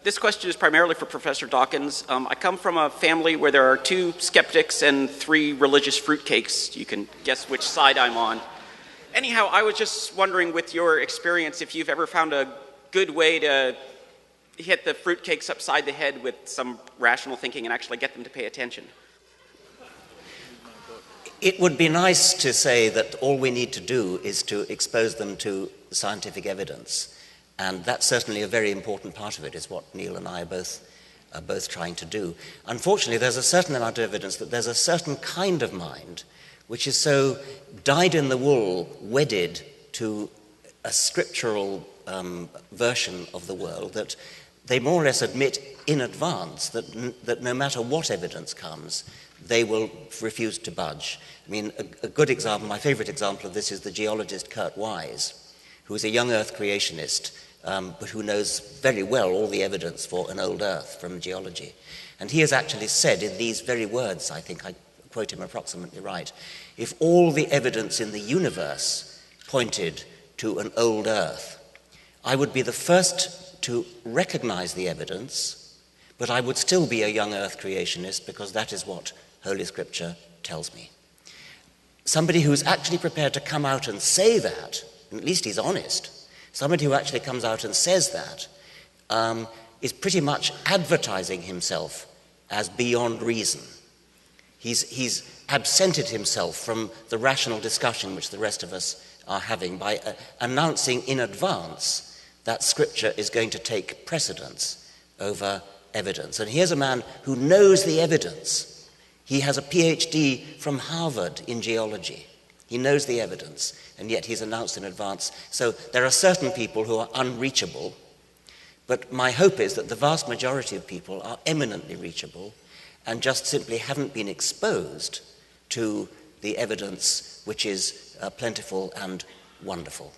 This question is primarily for Professor Dawkins. I come from a family where there are 2 skeptics and 3 religious fruitcakes. You can guess which side I'm on. Anyhow, I was just wondering, with your experience, if you've ever found a good way to hit the fruitcakes upside the head with some rational thinking and actually get them to pay attention. It would be nice to say that all we need to do is to expose them to scientific evidence. And that's certainly a very important part of it, is what Neil and I are both trying to do. Unfortunately, there's a certain amount of evidence that there's a certain kind of mind which is so dyed-in-the-wool, wedded to a scriptural version of the world that they more or less admit in advance that no matter what evidence comes, they will refuse to budge. I mean, a good example, my favorite example of this is the geologist Kurt Wise, who is a young Earth creationist, but who knows very well all the evidence for an old Earth from geology. And he has actually said in these very words, I think I quote him approximately right, if all the evidence in the universe pointed to an old Earth, I would be the first to recognize the evidence, but I would still be a young Earth creationist because that is what Holy Scripture tells me. Somebody who's actually prepared to come out and say that, and at least he's honest, somebody who actually comes out and says that is pretty much advertising himself as beyond reason. He's absented himself from the rational discussion which the rest of us are having by announcing in advance that Scripture is going to take precedence over evidence. And here's a man who knows the evidence. He has a PhD from Harvard in geology. He knows the evidence, and yet he's announced in advance. So there are certain people who are unreachable, but my hope is that the vast majority of people are eminently reachable and just simply haven't been exposed to the evidence which is plentiful and wonderful.